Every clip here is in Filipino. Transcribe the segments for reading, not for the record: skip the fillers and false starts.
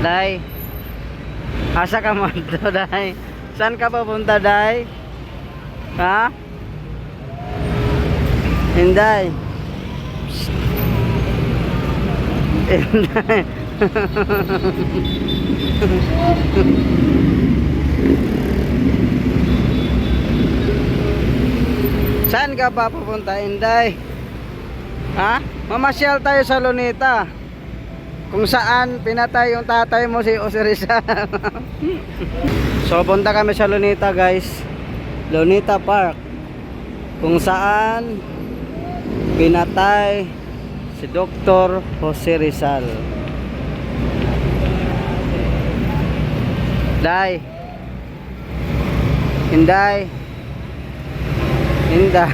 Day, asa ka man to, Day? Saan ka papunta, Day? Ha? Inday. Psst. Inday. Saan ka pa pupunta, Inday? Ha? Mamasyal tayo sa Lunita, kung saan pinatay yung tatay mo, si Jose Rizal. So punta kami sa Lunita, guys. Lunita Park, kung saan pinatay si Dr. Jose Rizal. Day. Inday. Inday.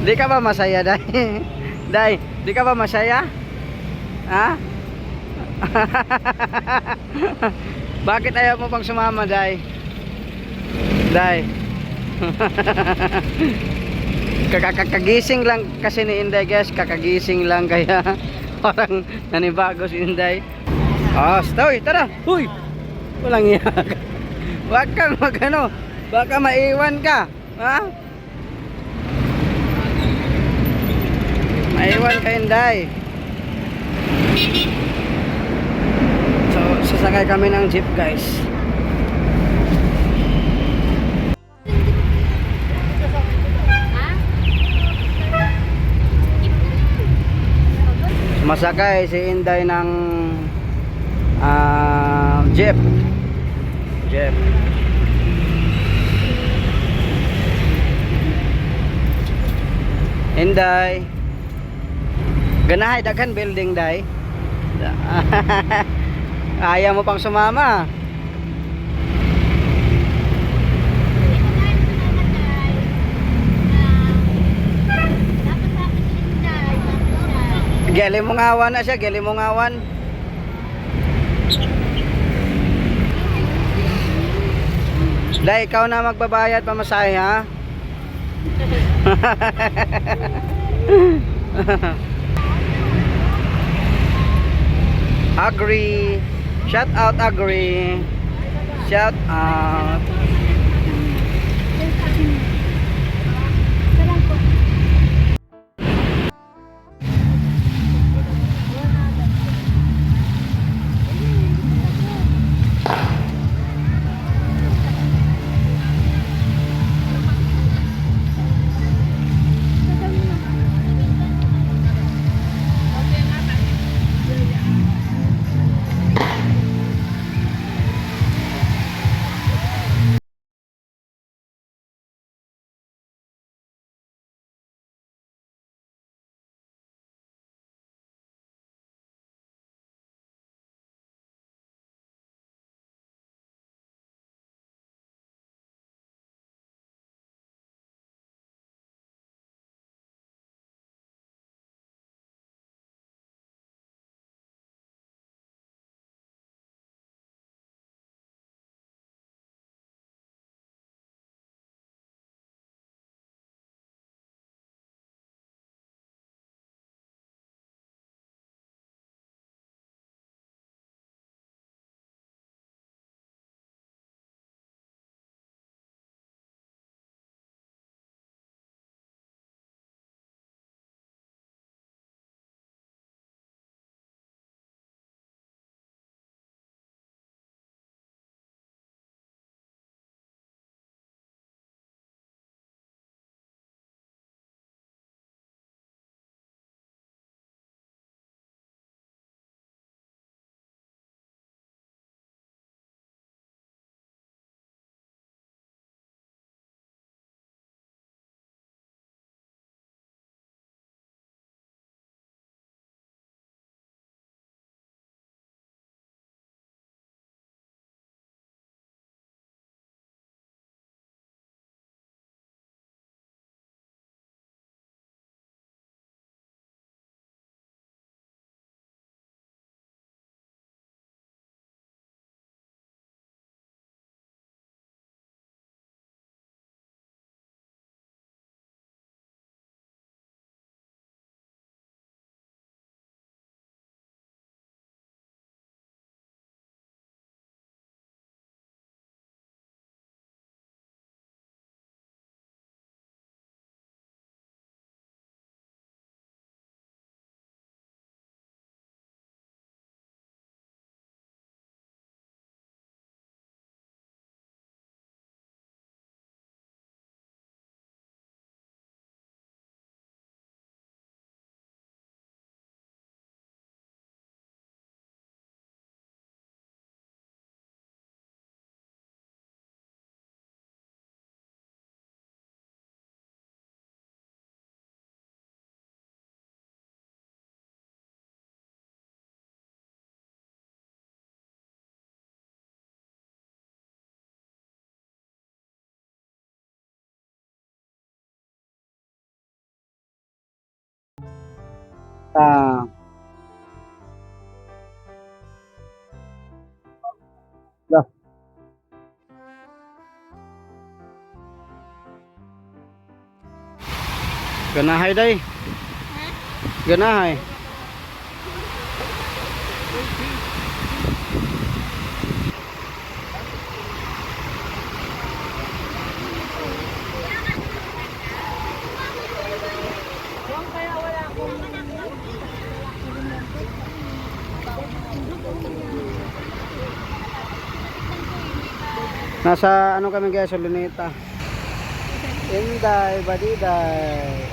Di ka ba masaya, Day? Day, di ka ba masaya? Ha? Bakit ayaw mo pang sumama, Day? Day. Kakagising lang kasi ni Inday, guys. Kakagising lang, kaya parang nanibago si Inday. Stoy, tara. Huy. Walang iya. Wag kang magano. Baka maiwan ka. Ha? Maiwan ka, Inday. So, sasakay kami ng jeep, guys. Masakay si Inday ng jeep. Jeep. Inday. Ganahay daghan building, Day. Ayaw mo pang sumama. Gelimongawan na siya, Gelimongawan. Day, ikaw na magbabayad pamasahe, ha? Agree. Shout out, Agree. Shout out. Ah, lah, ganahay day. Ganahay. Nasa ano kami guys, sa Luneta. Inday, Badiday.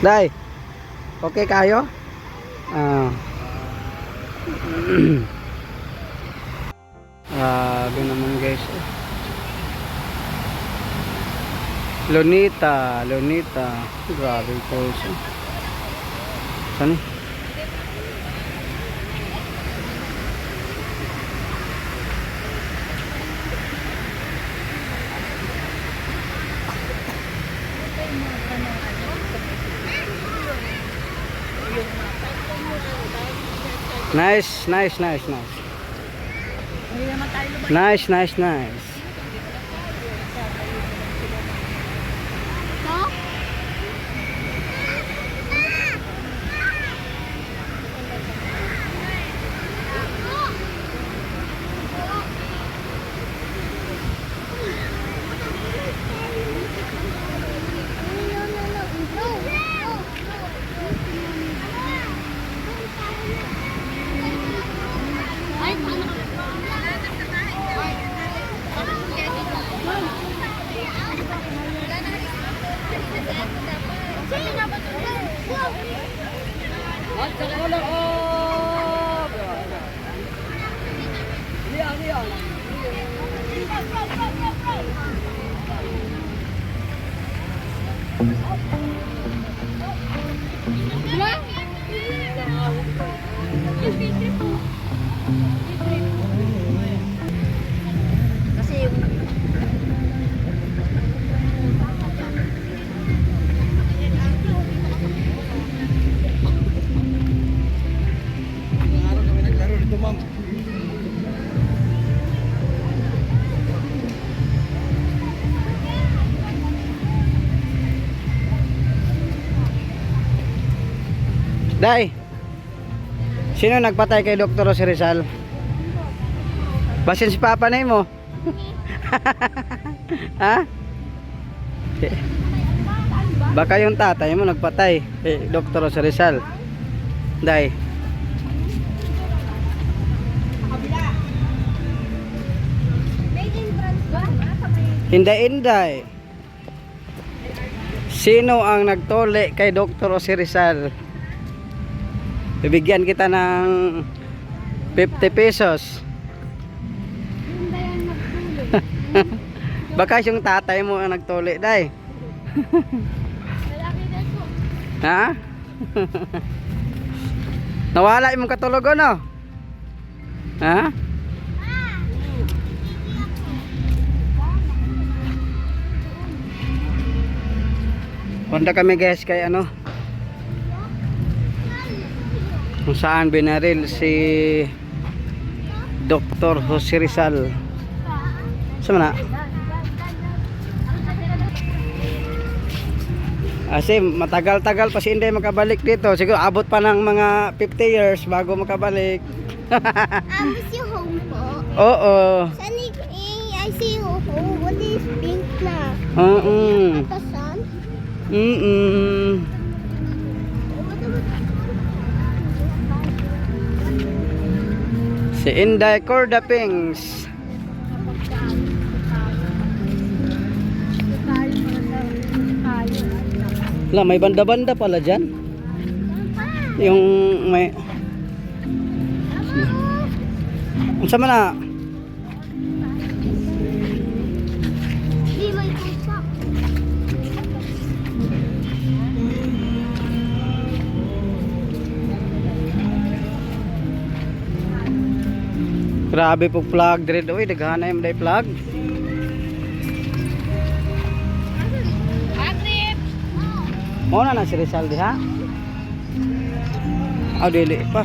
Day, okay kayo? Ah. Grabe naman guys. Luneta, Luneta. Grabe po siya. Saan? Nice, nice, nice, nice. Nice, nice, nice. Day, sino nagpatay kay Dr. Jose Rizal? Basin si Papa na mo. Ha? Baka yung tatay mo nagpatay kay Dr. Jose Rizal. Day. Inday. Sino ang nagtole kay Dr. Jose Rizal? Bibigyan kita ng 50 pesos. Baka yung tatay mo ang nagtuli, day. Ha? Nawala yung katulog, no? Ha? Punta kami guys kay ano, kung saan binaril si Dr. Jose Rizal. Saan na? Kasi matagal-tagal pa si Inday makabalik dito. Siguro abot pa ng mga 50 years bago makabalik. Miss you home po. Oo. Saan I see you home. What is pink na? Atasan? Si Inday Cordapings. Lah, may banda-banda pala dyan. Yung may... Unsa man na? Di may pusa. Grabe po plug dire oy, daghan na yung day plug. Agrip. Mo na si Rizal diha. Dili pa.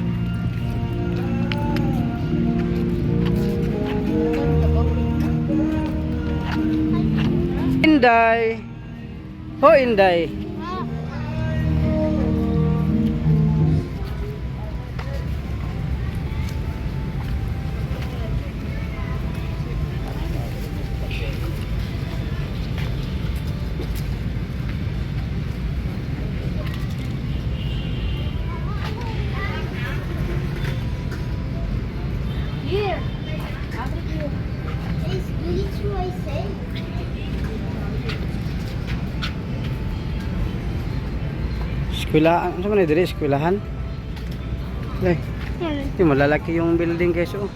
Inday. Ho Inday. Here. Agrip. Is this what I say? Eskwelahan, ano man dire eskwelahan? Ay, di malalaki yung building keso.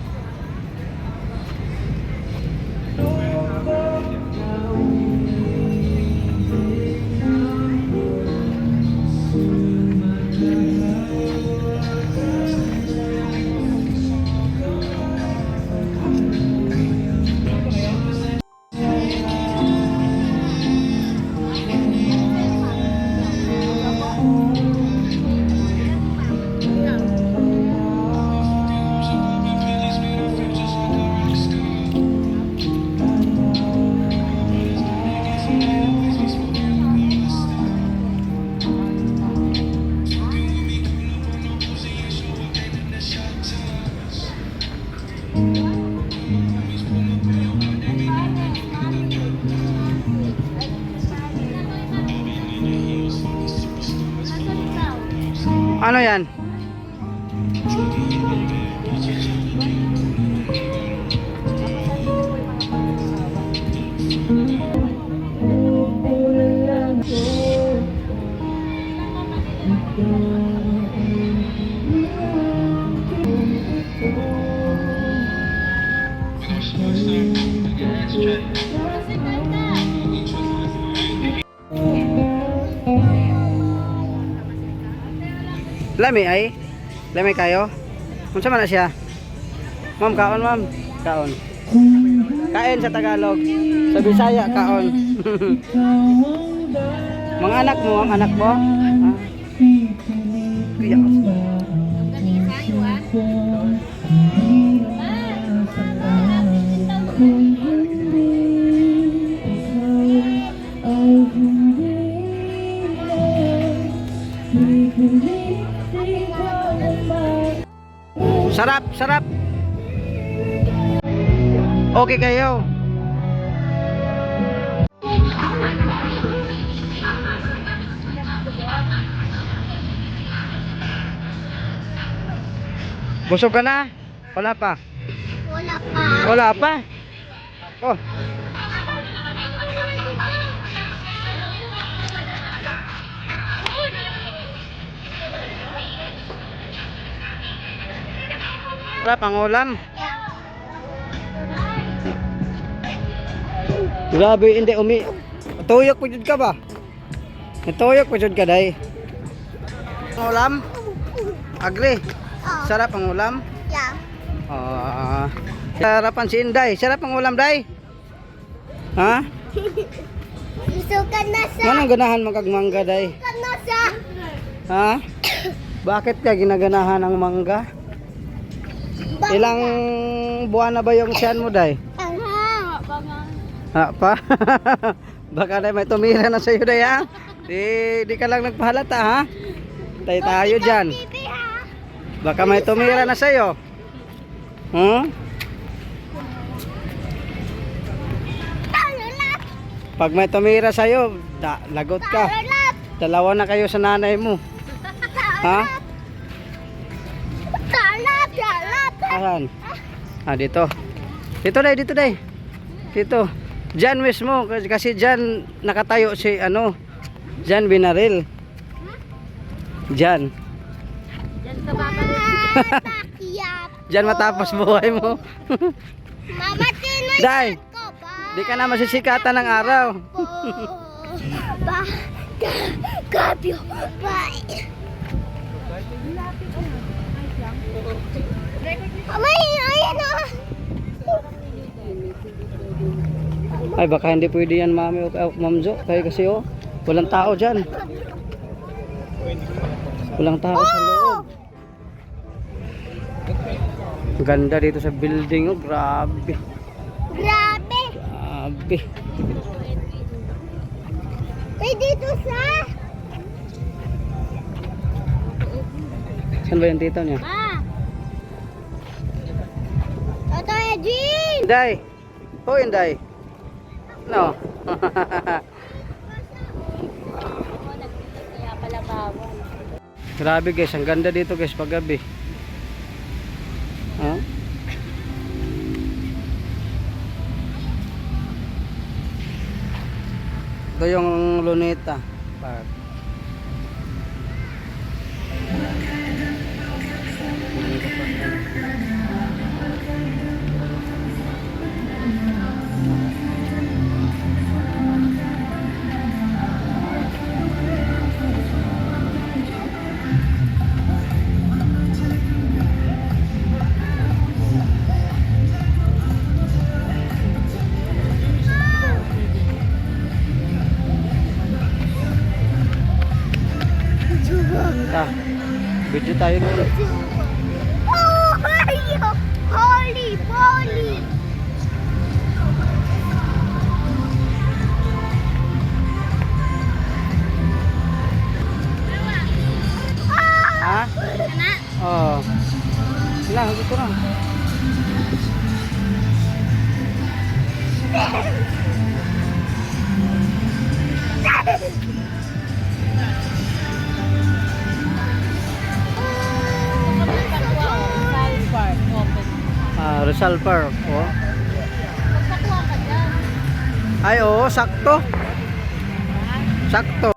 Ano yan? Lami ay? Lami kayo? Unsa man na siya? Ma'am, kaon ma'am. Kaon. Kain sa Tagalog. Sa Bisaya, kaon. Mga anak mo, ma'am, anak mo? Ah. Kaya ko. Sarap, sarap. Okay kayo. Busog ka na? Wala pa. Wala pa. Wala pa. Oh. Wala pang ulam. Grabe, hindi tuyok po jud ka ba? Tuyok po jud ka day. Ang ulam? Agri. Oh. Sarap ang ulam. Yeah. Sarapan si Inday. Sarap ang ulam, day. Ha? Gusto ka na sa. Manang ganahan magagmangga, day? Ka na sa. Ha? Bakit ka ginaganahan ng mangga? Ilang buwan na ba yung tiyan mo, day? Ha pa? Baka day may tumira na sa'yo, day, ha? Di ka lang nagpahalata, ha? Tayo dyan. Baka may tumira na sa'yo. Pag may tumira sa'yo, lagot ka. Dalawa na kayo sa nanay mo. Ha? Ayan. Dito. Dito, day, dito, day. Dito. Diyan mismo. Kasi diyan nakatayo si, diyan binaril. Diyan. Diyan matapos buhay mo. Mama, Day, di ka na masisikatan ng araw. Gabyo. Bye. Amay, ayan na. Ay, baka hindi pwede yan, mami o Ma'am Jo. Kaya kasi oh, walang tao dyan. Walang tao sa loob. Ang ganda dito sa building, oh. Grabe. Grabe. Grabe. May dito sa... Saan ba yung tito niya? Tata Jean! Inday. Oh, Inday. No. Kaya pala bawal. Grabe guys, ang ganda dito guys pag gabi. Huh? Ito yung Luneta Park. Ah, video tayo dito. Oh, holy moly! Ha? Oh. Sila, dito na. Ah, Rizal Park. Oh. Ay, oo, sakto. Sakto.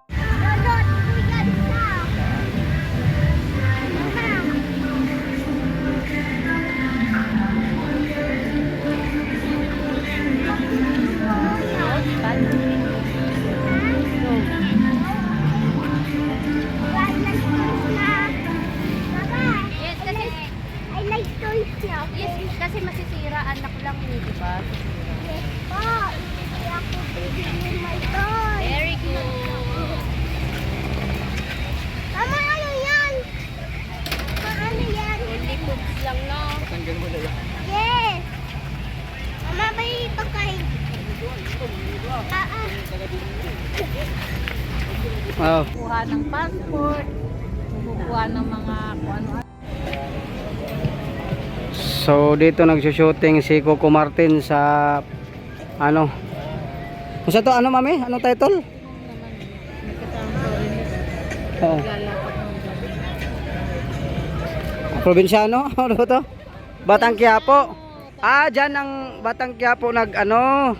Yes, kasi I like toys niya. Yes, kasi masisira. Anak lang yun, di ba? Yes po. Hindi ako bibili my toy. Very good. Mama, ano yan? Mama, ano yan? Only cooks lang, no? Yes. Mama, may pagkain. Oh. Kuha ng passport. Kuha ng mga kung ano. So dito nagsushooting si Coco Martin sa ano? Kung to ano mami? Anong title? Oo. Probinsyano? Ano ba to? Batang Quiapo. Ah, dyan ang Batang Quiapo nag ano?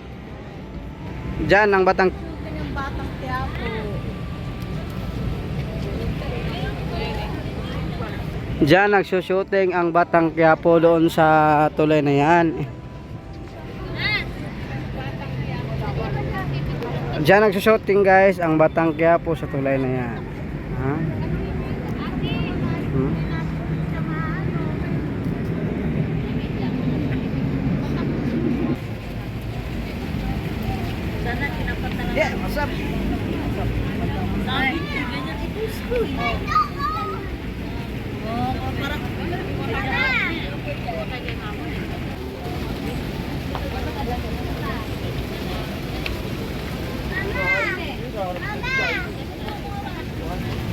Dyan ang Batang Yung batang Quiapo. Diyan nagsushooting ang Batang Quiapo doon sa tulay na yan. Diyan nagsushooting guys ang Batang Quiapo sa tulay na yan. Ha? Hmm? Yeah, what's up?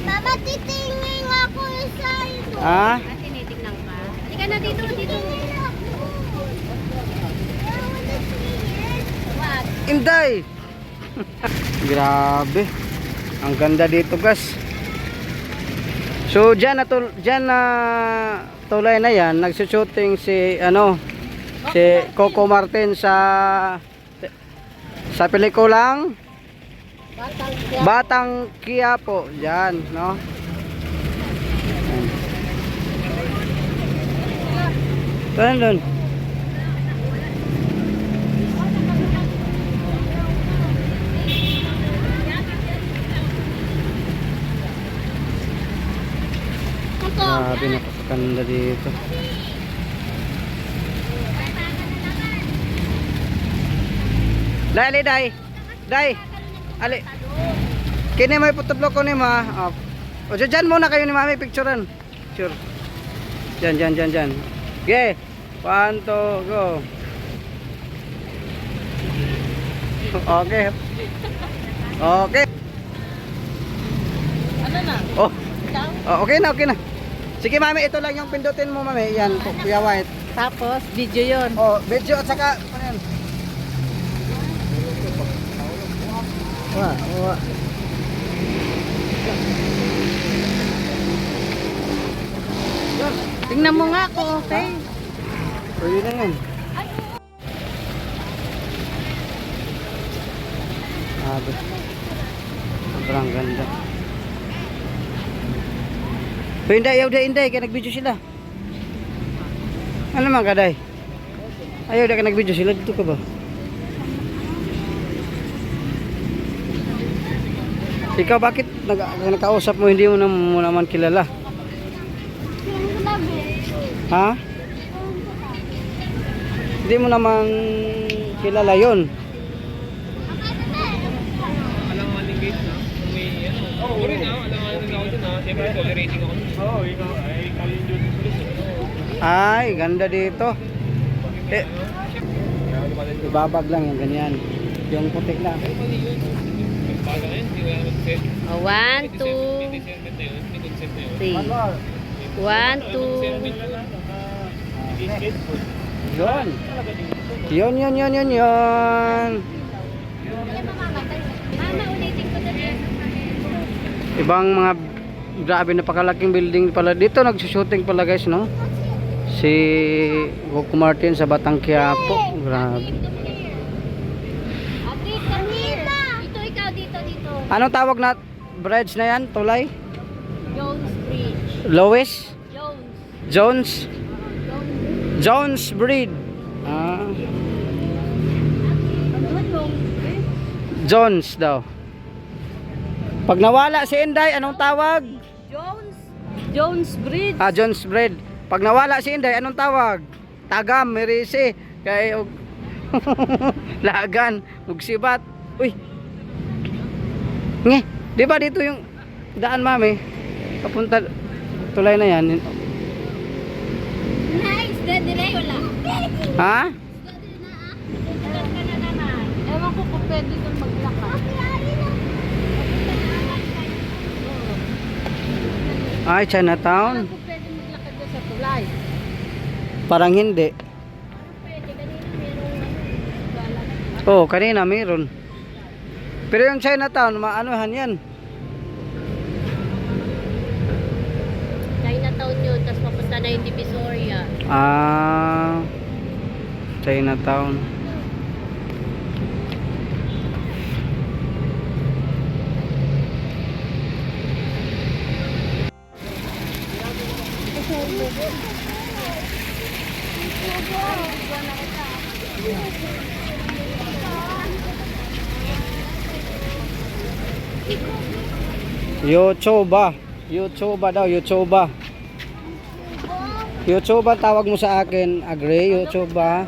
Mama, titingin ako sa ito. Ah? Tinitignan ka. Halika na dito, dito. What? Inday! Grabe. Ang ganda dito guys. So dyan na tulay na yan nagsushooting si ano si Coco Martin sa pelikulang Batang Quiapo yan, no? Doon. Grabe, napakaganda dito. Dai, ali, dai. Dai. Ali. Kini may putublok ko ni ma. O dyan muna kayo ni mami picturean. Picture. Dyan. Okay. 1, 2, go. Okay. Okay. Ano na? Oh. Ikaw? Oh, okay na. Sige mami, ito lang yung pindutin mo mami. Yan, Kuya White. Tapos, video yon. Oh, video at saka ano yan? Wah. Tingnan mo nga ako, okay? Pwede na yan. Sabi. Sobrang ganda. Pero inday, kaya nag-video sila. Ano naman kaday? Ayaw ka nag-video sila, dito ka ba? Ikaw bakit nagkausap mo, hindi mo naman kilala? Ha? Hindi mo naman kilala yon. Ay, ganda dito. Ibabag lang yung ganyan. Yung putik na. 1, 2, 3. 1, 2. Yun. Ibang mga grabe na pakalaking building pala dito, nagsushooting pala guys, no? Si Coco Martin sa Batang Quiapo. Grabe. Dito, ikaw dito. Anong tawag na bridge na yan? Tulay? Jones Bridge. Lois? Jones. Jones Bridge. Jones daw. Pag nawala si Inday, anong tawag? Jones Bridge. Jones Bridge. Pag nawala si Inday, anong tawag? Tagam, Merisi. Kay Lagan, Ugsibat. Uy. Nge, di ba dito yung daan mami? Papunta tulay na yan. Nice, dire wala. Ha? Ewan ko kung pwede doon maglakad. Ay, Chinatown. Ewan ko pwede maglakad doon sa tulay. Parang hindi. Pwede kanina merong Oh, kanina mayroon. Pero yung Chinatown, maanohan yan. Chinatown yun, tapos papunta na yung Divisoria. Chinatown. YouTuber daw, YouTuber. YouTuber tawag mo sa akin, agree, YouTuber.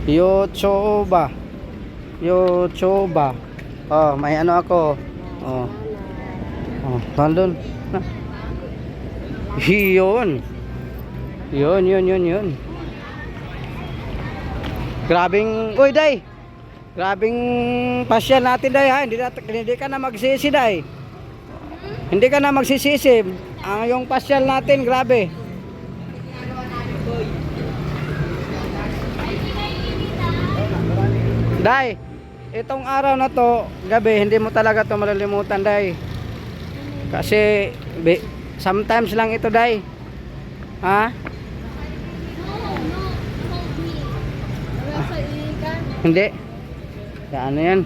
YouTuber. Oh, may ano ako. Oh, nandun. Yun. Grabing, uy day. Grabing pasyal natin day ha. Hindi ka na magsisi day. Hindi ka na magsisisi. Ang yung pasyal natin, grabe. Day, itong araw na to, gabi, hindi mo talaga to malilimutan day. Kasi sometimes lang ito day. Ha? Hindi. Ya, ano yan?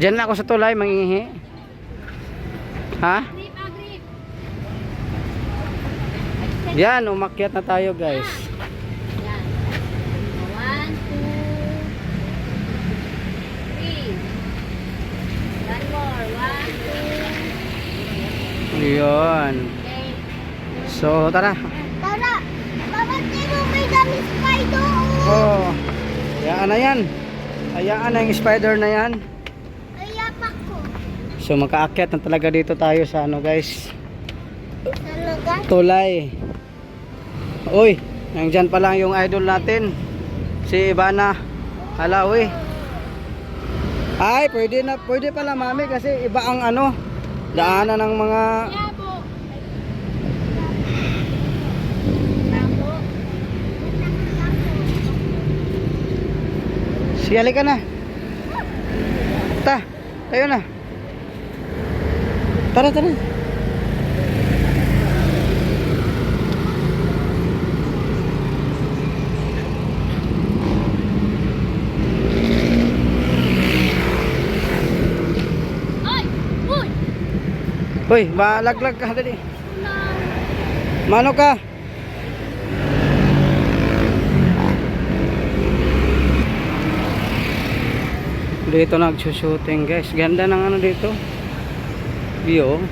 Diyan na ako sa tulay, mangingi. Ha? Yan, umakyat na tayo guys. 1, 2, 3. One more. 1, 2. Yun. So, tara. Tama Dora, bakit mo may dami spider? Oh. Hayaan na yan. Hayaan na yung spider na yan. Ayapak ko. So makaakyat na talaga dito tayo sa ano guys. Talaga? Tulay. Uy, nandyan pa lang yung idol natin. Si Ivana. Hala, uy. Ay, pwede pala mami kasi iba ang ano, daanan ng mga siyali ka na. Tayo na. Tara. Ay! Uy! Uy, malaglag ka dali. Mano ka? Dito nagsushooting guys. Ganda ng ano dito. View.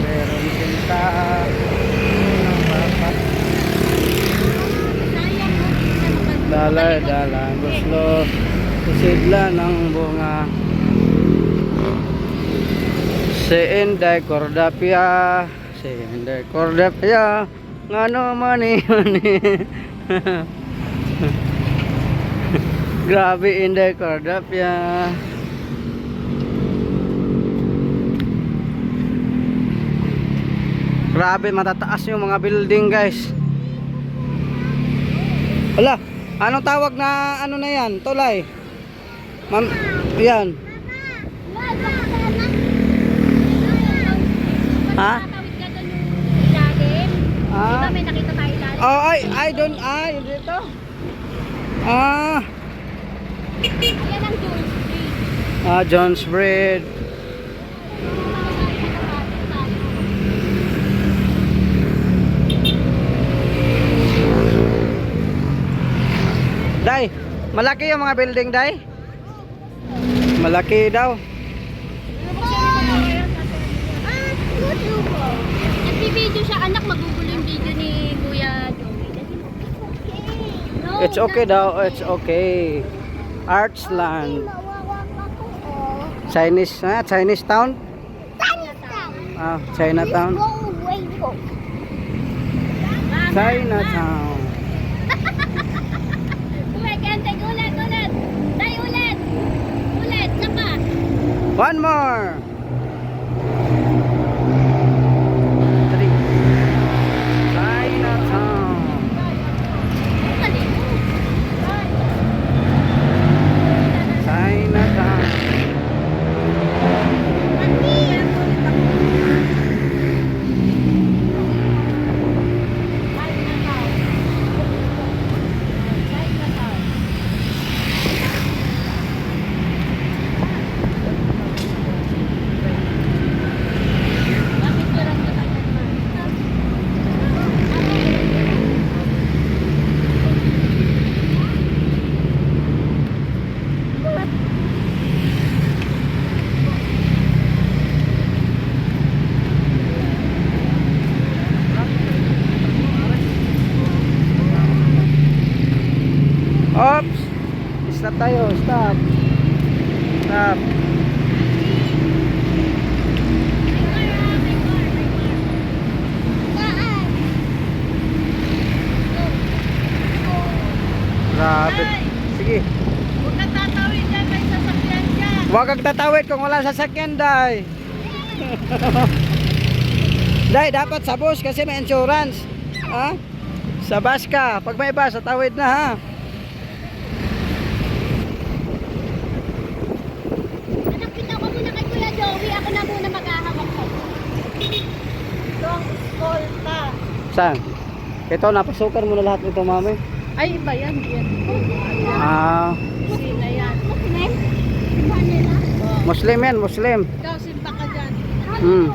Meron pinta. Dala gusto sigla ng bunga. Si Inday Cordapia ngano mani grabe Inday Cordapia. Grabe matataas yung mga building guys. Wala, anong tawag na ano na yan? Tulay. Ma'am, yan. Ha? Ah. May nakita tayo dati. Oh, yun dito. Ah. Yan ang Jones. John's Bread. Day, malaki yung mga building, Day? Malaki daw. Nagbibideo siya, anak, magugulo yung video ni Kuya Joey. No, It's okay daw, it's okay. Artsland. Chinese town? Chinatown. Chinatown. Ulit, saka. One more. Three. Chinatown. Chinatown. Oops. Stop tayo. Stop. Grabe. Sige. Huwag kang tatawid dyan, may sasakyan dyan. Huwag kang tatawid kung wala sasakyan, Day. Day, dapat sa bus kasi may insurance. Ha? Sa bus ka. Pag may bus, tatawid na ha. Anak, kita ko muna kay Kuya Joey. Ako na muna maghahawak ko. Itong eskolta. Saan? Ito, napasukan mo na lahat nito, mami. Ay, iba yan. Sila yan. Muslim? Manila? Muslim yan, Muslim. Ikaw, simpa ka dyan. Hmm.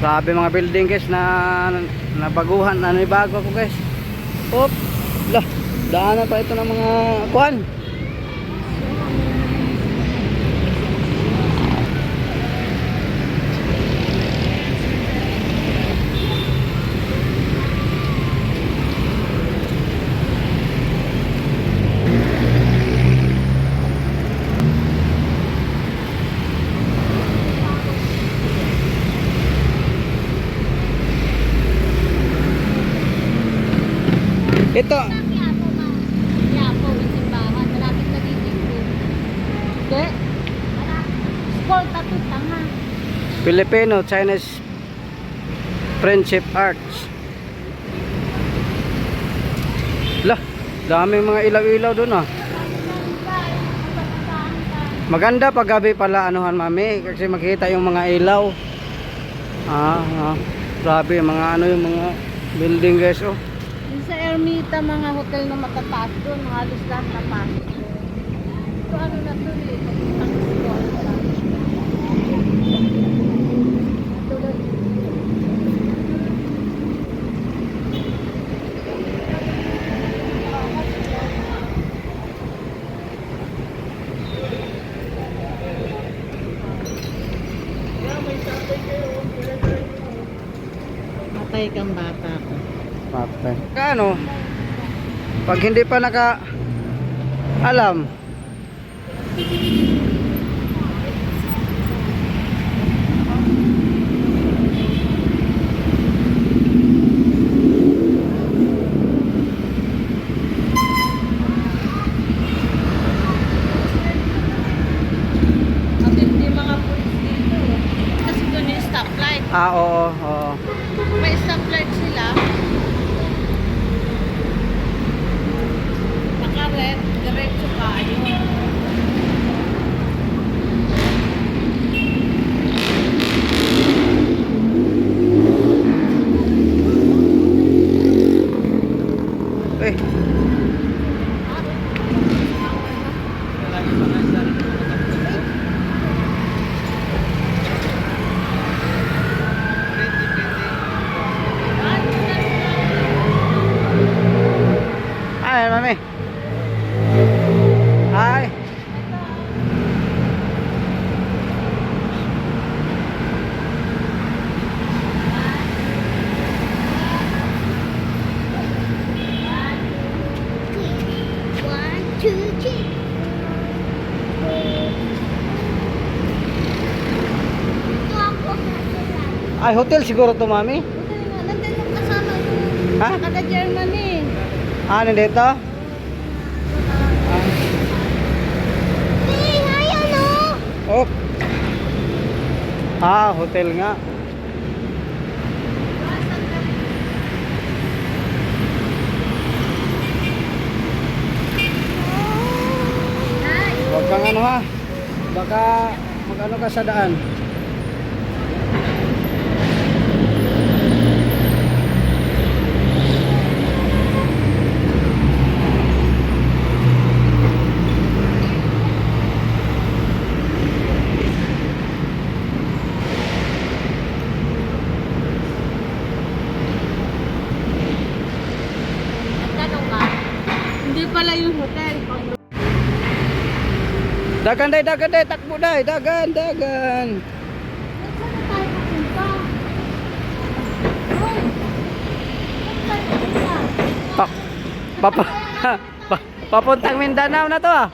Grabe mga building guys na nabaguhan, ano bago ko guys. Hop. Lah, daanan pa ito ng mga kuan. Ito, Yapo, ma. Yapo, may simbahan. Malapit na dito yung Hindi. School, tattoo, tama. Filipino Chinese Friendship Arts. Lah, daming mga ilaw-ilaw doon ah. Maganda pag gabi pala anuhan mami kasi makita yung mga ilaw. Grabe mga ano yung mga building guys oh. Yung sa Ermita, mga hotel na matataas doon, halos lahat napasok. So ano na to eh, papuntang school. Tulad. Matay kang bata ko. Patay. Kaano? Pag hindi pa naka alam. At hindi mga pulis dito. Kasi doon yung stoplight. Oo, oo. May stoplight sila. Naka-red, diretso ka. Ayun. Eh. Ay, mami. Ay. One, two, three. Ito ako. Ay, hotel siguro to mami. Nandun yung kasama yung Ha? kada Germany. Ano dito? Hey, hi, ano? Oh. Hotel nga. Hi. Huwag kang ano ha. Baka mag-ano ka sa daan. Tanong ka. Hindi pala yung hotel. Dagan day, takbo day, dagan. Saan na tayo papunta? Hoy! Saan tayo papunta? Papa, papuntang Mindanao na to ah.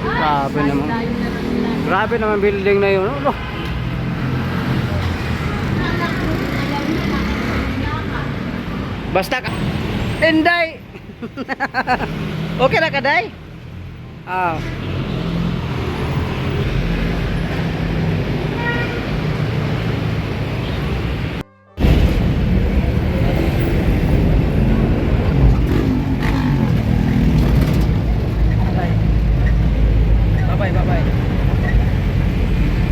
Grabe naman. Dayo na lang sila. Grabe naman building na yun. Oh, basta ka. Inday. Okay na ka day? Ah.